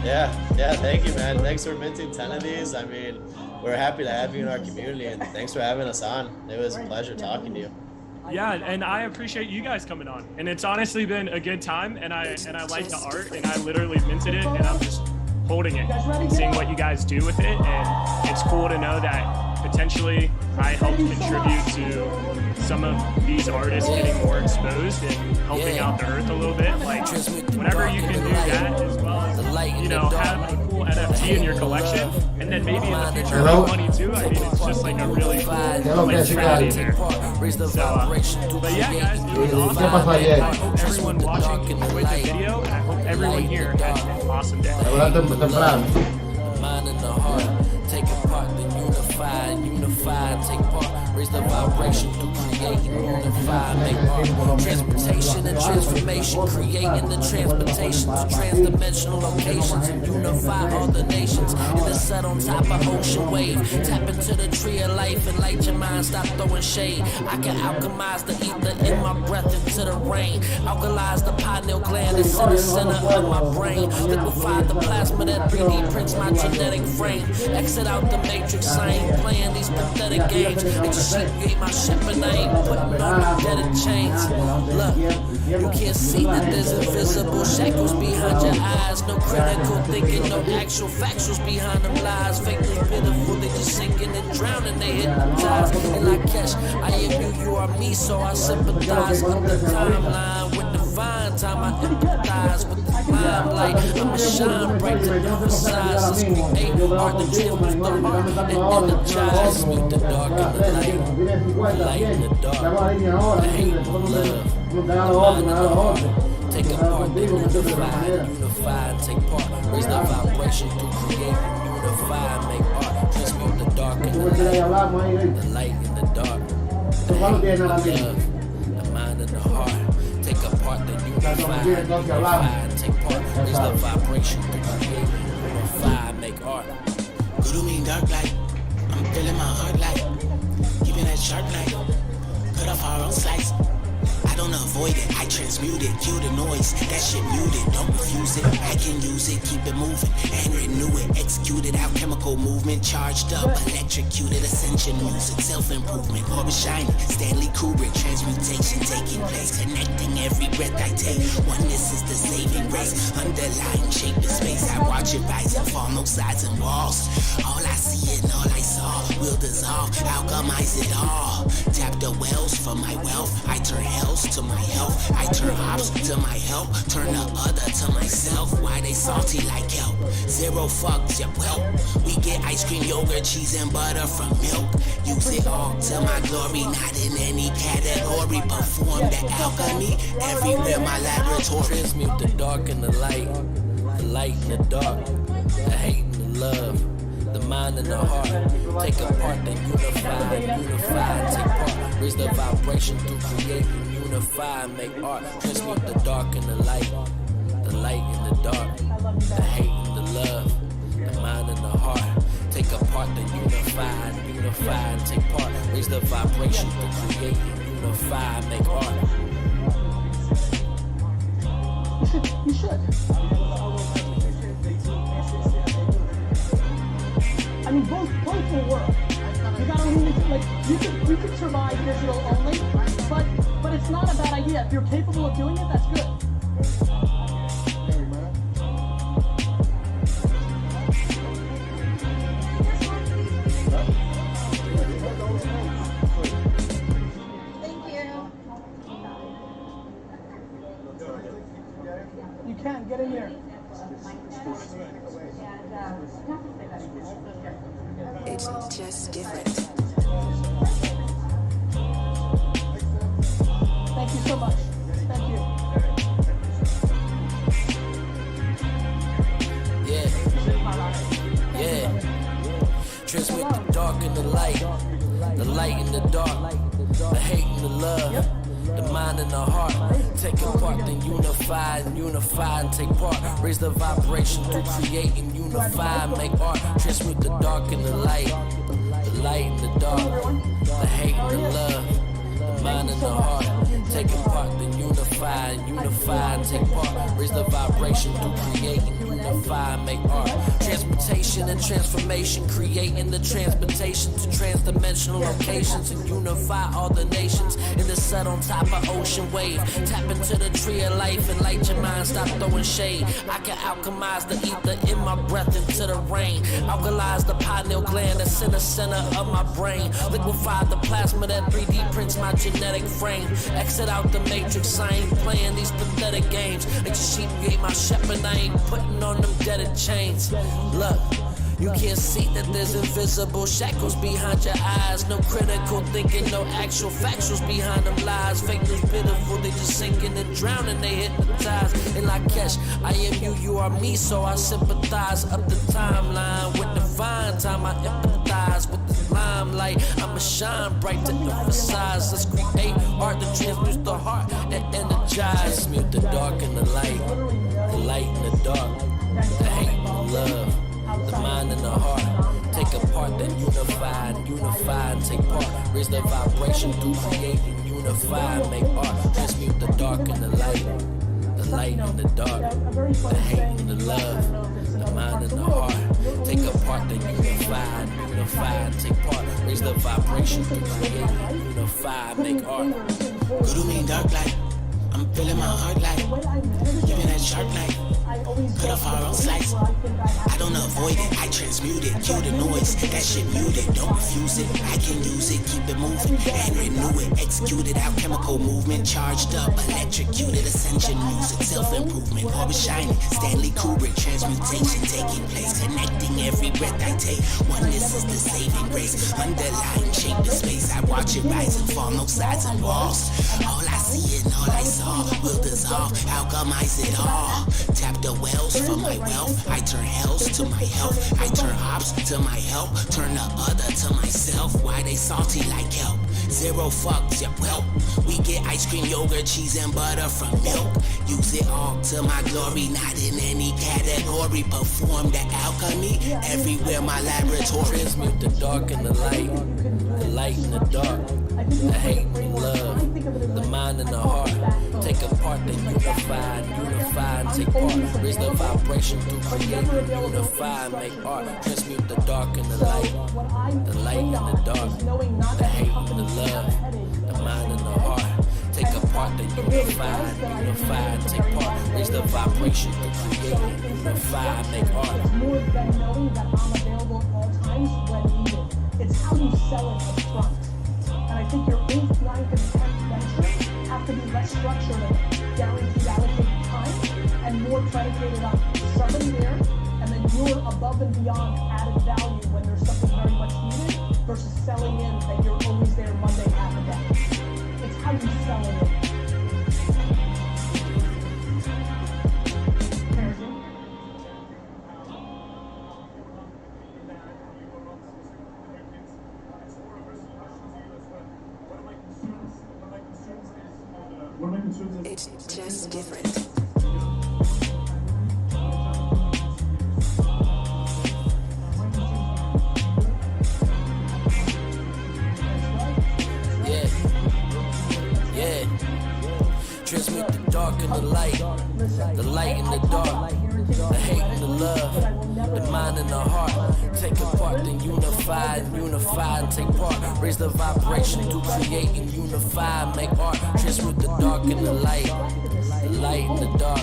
Speaker 5: Yeah, thank you, man. Thanks for minting 10 of these. I mean, we're happy to have you in our community, and thanks for having us on. It was a pleasure talking to you.
Speaker 4: Yeah, and I appreciate you guys coming on. And it's honestly been a good time, and I like the art, and I literally minted it, and I'm just holding it and seeing what you guys do with it. And it's cool to know that potentially I helped contribute to some of these artists getting more exposed and helping out the earth a little bit. Like, whenever you can do that as well as, have a cool NFT in your collection, and then maybe in the future make money too. I mean, it's just like a really cool strategy there. So, but yeah, guys, it was awesome. I hope everyone watching enjoyed the video, and I hope everyone here had an awesome day.
Speaker 1: Mind and the heart, take apart, then unify, take part, raise the vibration through creating, unify, make art, transportation and transformation, creating the transportation to transdimensional locations, and unify all the nations, in the set on top of ocean wave, tap into the tree of life and light your mind, stop throwing shade, I can alchemize the ether in my breath into the rain, alkalize the pineal gland that's in the center of my brain, liquefy the plasma that 3D prints my genetic frame, exit out the matrix, I ain't playing these pathetic games, extricate my ship and I ain't putting on the dead chains, look, you can't see that there's invisible shackles behind your eyes, no critical thinking, no actual factuals behind them lies, fake news pitiful, they just sinking and drowning, they hypnotize, and I catch, I am you, you are me, so I sympathize with the timeline, with the divine time I empathize with the limelight. I'ma shine bright to emphasize. Let's create art that transmutes the heart and energize. Mute the dark and the light and the dark, the hate and the love, the mind and the heart. Take apart, then unify and take part. Raise the vibration to create, unify, make art. Transmute the dark and the light and the dark. The hate and the love, the mind and the heart. Take apart, then unify and take part. Raise the vibration to create, unify, make art.
Speaker 3: Good mean dark light. I'm feeling my heart light. Keeping that sharp light. Cut off our own slice. I don't avoid it, I transmute it, cue the noise, that shit muted, don't refuse it, I can use it, keep it moving, and renew it, execute it, alchemical movement, charged up, electrocuted, ascension music, self-improvement, orbit shining, Stanley Kubrick, transmutation taking place, connecting every breath I take, oneness is the saving grace, underlying shape of space, I watch it rise and fall, no sides and walls, all I see and all I saw, will dissolve, alchemize it all, tap the wells for my wealth, I turn hells to my health, I turn ops to my help, turn the other to myself, why they salty like kelp, zero fucks, yeah well, we get ice cream, yogurt, cheese and butter from milk, use it all to my glory, not in any category, perform the alchemy, everywhere my laboratory.
Speaker 1: Transmute the dark and the light and the dark, the hate and the love, the mind and the heart. Take apart, then unify, take part. Raise the vibration to create, unify, make art. Transmute the dark and the light and the dark, the hate and the love, the mind and the heart. Take apart, then unify, take part. Raise the vibration to create, unify, make art.
Speaker 8: You should. I mean, both will work. You gotta really, like, you could survive digital only, but it's not a bad idea. If you're capable of doing it, that's good.
Speaker 2: Thank you.
Speaker 8: You can get in there.
Speaker 9: It's just different.
Speaker 8: Thank you so much. Thank you.
Speaker 1: Yeah. Transmit the dark and the light and the dark, the hate and the love, the mind and the heart. Take apart, then unify and take part. Raise the vibration to create and unify, make art. Transmute the dark and the light and the dark, the hate and the love, the mind and the heart. Take apart, then unify and take part. Raise the vibration to create and unify, make art. Transmutation and transformation, creating the transportation to transdimensional locations and unify all the nations in the set on top of ocean wave. Tap into the tree of life and light your mind, stop throwing shade. I can alchemize the ether in my breath into the rain. Alkalize the pineal gland that's in the center of my brain. Liquefy the plasma that 3D prints my genetic frame. Exit out the matrix, I ain't playing these pathetic games. Like the sheep gave my shepherd, I ain't putting on them deaded chains. Look, you can't see that there's invisible shackles behind your eyes. No critical thinking, no actual factuals behind them lies. Fake news pitiful, they just sinking and drowning, they hypnotize. And like Kesh, I am you, you are me, so I sympathize. Up the timeline with divine time, I empathize with the limelight. I'ma shine bright to emphasize. Let's create art that transmutes the heart and energize. Transmute the dark and the light and the dark, the hate and the love, the mind and the heart. Take apart, then unify and take part. Raise the vibration to create and unify and make art. Transmute the dark and the light and the dark, the hate and the love, the mind and the heart. Take apart, then unify and take part. Raise the vibration to create and unify and make art.
Speaker 3: Good mean dark light. I'm feeling my heart light. Giving that sharp light. Cut off our own slice. I don't avoid it, I transmute it. Kill the noise, that shit muted. Don't refuse it, I can use it. Keep it moving and renew it. Executed alchemical movement. Charged up, electrocuted. Ascension music, self-improvement. Orbit shining, Stanley Kubrick. Transmutation taking place. Connecting every breath I take. Oneness is the saving grace. Underlying shape the space. I watch it rise and fall, no sides and walls. All I see and all I saw will dissolve, alchemize it all. Tap the wells for my wealth. I turn hells to my health. I turn ops to my help. Turn the other to myself. Why they salty like kelp? Zero fucks, yeah, well, we get ice cream, yogurt, cheese, and butter from milk. Use it all to my glory, not in any category. Perform the alchemy everywhere, my laboratory.
Speaker 1: Transmute the dark and the light and the dark, the hate and the love, the mind and the heart. Take apart, then unify and take part. Raise the vibration to create, unify and make art. Transmute the dark and the light and the dark, the hate and the love, the mind and the heart. Take apart, then unify and take part. Raise the vibration to create, unify and make art.
Speaker 8: More than knowing that I'm available at all times when needed. It's how you sell it up front. And I think your 8th, 9th, and 10th venture have to be less structured and guaranteed allocated time and more predicated on somebody there and then you're above and beyond added value when there's something very much needed versus selling in that you're always there Monday half a day. It's how you sell it in.
Speaker 9: It's just different.
Speaker 1: Yeah. Transmute the dark and the light and the dark, the hate and the love, the mind and the heart. Take apart, then unify and take part. Raise the vibration to create and unify and make art. Transmute the dark and the light and the dark,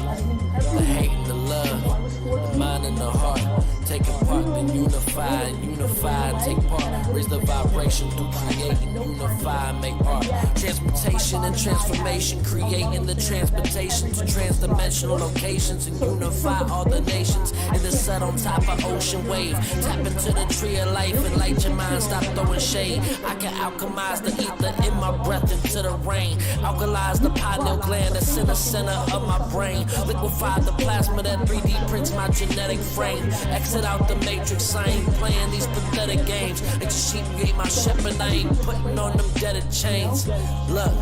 Speaker 1: the hate and the love, the mind and the heart. Take apart, then unify and take part. Raise the vibration to create and unify and make art. Transmutation and transformation, creating the transportation to transdimensional locations and unify all the nations in the sun on top of ocean wave. Tap into the tree of life and light your mind, stop throwing shade. I can alchemize the ether in my breath into the rain. Alkalize the pineal gland that's in the center of my brain. Liquefy the plasma that 3D prints my genetic frame. Exit out the matrix, I ain't playing these pathetic games. Like the sheep gave my shepherd, I ain't putting on them deaded chains. Look,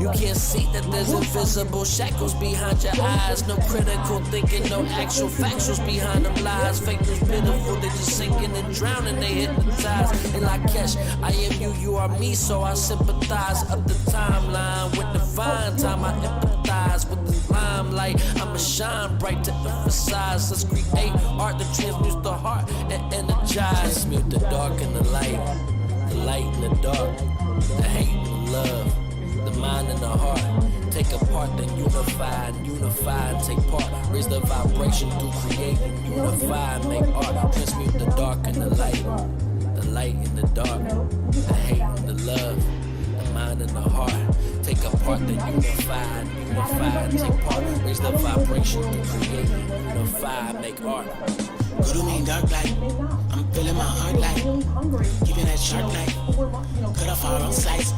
Speaker 1: you can't see that there's invisible shackles behind your eyes. No critical thinking, no actual factuals behind them lies. Fake news pitiful, they just sinking and drowning, they hypnotize. And like Kesh, I am you, you are me, so I sympathize. Up the timeline with divine time, I empathize with the limelight. I'ma shine bright to emphasize. Let's create art that transmutes the heart and energize. Transmute the dark and the light and the dark, the hate and the love, the mind and the heart. Take apart, then unify and take part. Raise the vibration to create and unify and make art. Transmute the dark and the light and the dark, the hate and the love, the mind and the heart. Take apart, then unify and take part. Raise the vibration to create and unify and make art.
Speaker 3: Good to me dark light. I'm feeling my heart like giving that sharp knife. Cut off our own slice.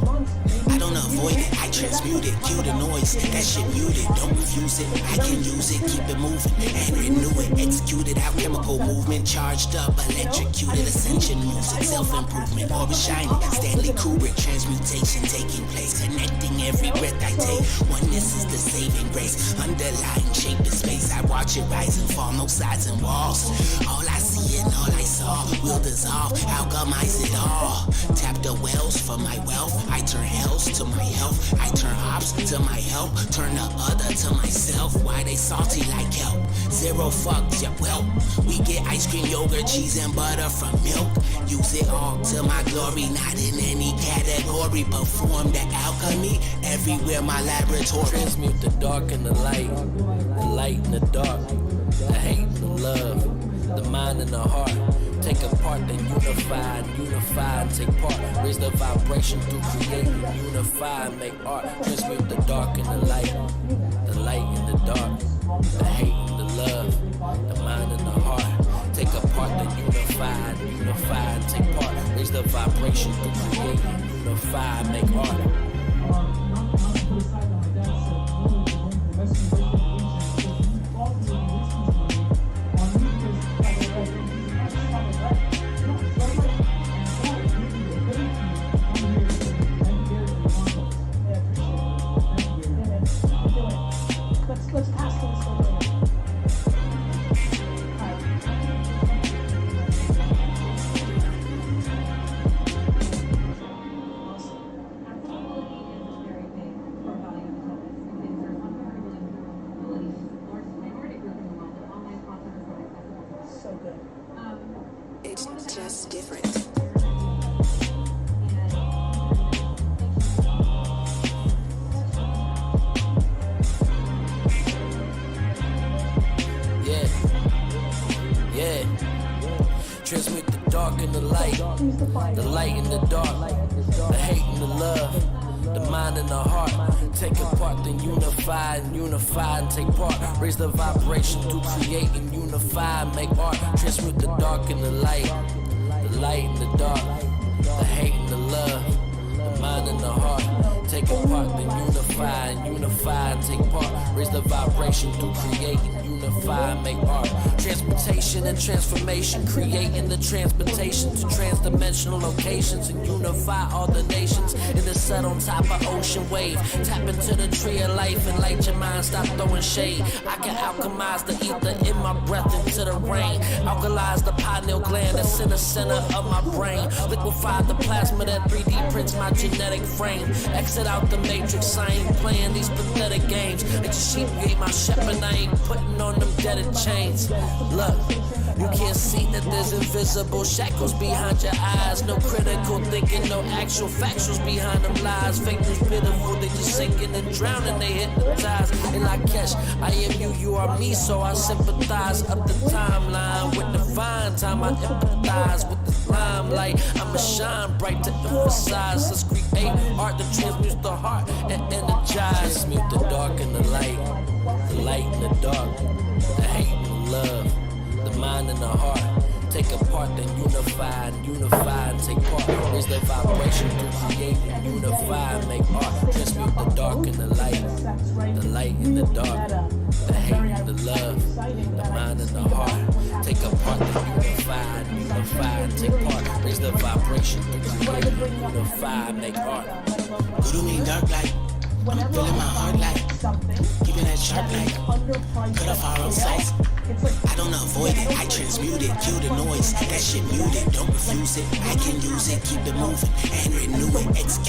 Speaker 3: I don't avoid it, I transmute it. Kill the noise, that shit muted. Don't refuse it, I can use it. Keep it moving and renew it. Executed alchemical movement. Charged up, electrocuted. Ascension music, self-improvement. Orbit shining, Stanley Kubrick. Transmutation taking place. Connecting every breath I take. Oneness is the saving grace. Underlying shape the space. I watch it rise and fall, no sides and walls. All I see and all I saw will dissolve, alchemize it all. Tap the wells for my wealth. I turn hells to my health. I turn ops to my help. Turn the other to myself. Why they salty like kelp? Zero fucks, yeah, well, we get ice cream, yogurt, cheese, and butter from milk. Use it all to my glory, not in any category. Perform the alchemy everywhere, my laboratory.
Speaker 1: Transmute the dark and the light and the dark, the hate and the love, the mind and the heart. Take apart, then unify and take part. Raise the vibration through creating, unify and make art. Transmute the dark and the light and the dark, the hate and the love, the mind and the heart. Take apart, then unify and take part. Raise the vibration through creating, unify and make art.
Speaker 8: Let's pass to this one later. So good.
Speaker 9: It's just different.
Speaker 1: Yeah. Transmute the dark and the light and the dark, the hate and the love, the mind and the heart. Take apart, then unify and take part. Raise the vibration through create and unify and make art. Transmute the dark and the light and the dark, the hate and the love, the mind and the heart. Take apart, then unify and take part. Raise the vibration through create and unify and make art. Transportation and transformation, creating the transportation to transdimensional locations and unify all the nations in the sun on top of ocean wave. Tap into the tree of life and light your mind, stop throwing shade. I can alchemize the ether in my breath into the rain. Alkalize the pineal gland that's in the center of my brain. Liquefy the plasma that 3D prints my genetic frame. Exit out the matrix, I ain't playing these pathetic games. Like a sheep gave my shepherd, I ain't putting on them deaded chains. Look, you can't see that there's invisible shackles behind your eyes. No critical thinking, no actual factuals behind them lies. Fake news pitiful, they just sinking and drowning, they hypnotize. And I catch, I am you, you are me, so I sympathize up the timeline with divine time. I empathize with the limelight. I'ma shine bright to emphasize. Let's create art that transmutes the heart and energize. Transmute the dark and the light and the dark, the hate and the love, the mind and the heart. Take apart, then unify and take part. Raise the vibration to create and unify and make art. Transmute the dark and the light and the dark, the hate and the love, the mind and the heart. Take apart, then unify and take part. Raise the vibration to create and unify and make art.
Speaker 3: Good to me, dark light. I'm feeling my heart like keeping that sharp light. Cut off our own sights. I don't avoid it, I transmute it. Kill the noise, that shit muted. Don't refuse it, I can use it. Keep it moving and renew it. Execute.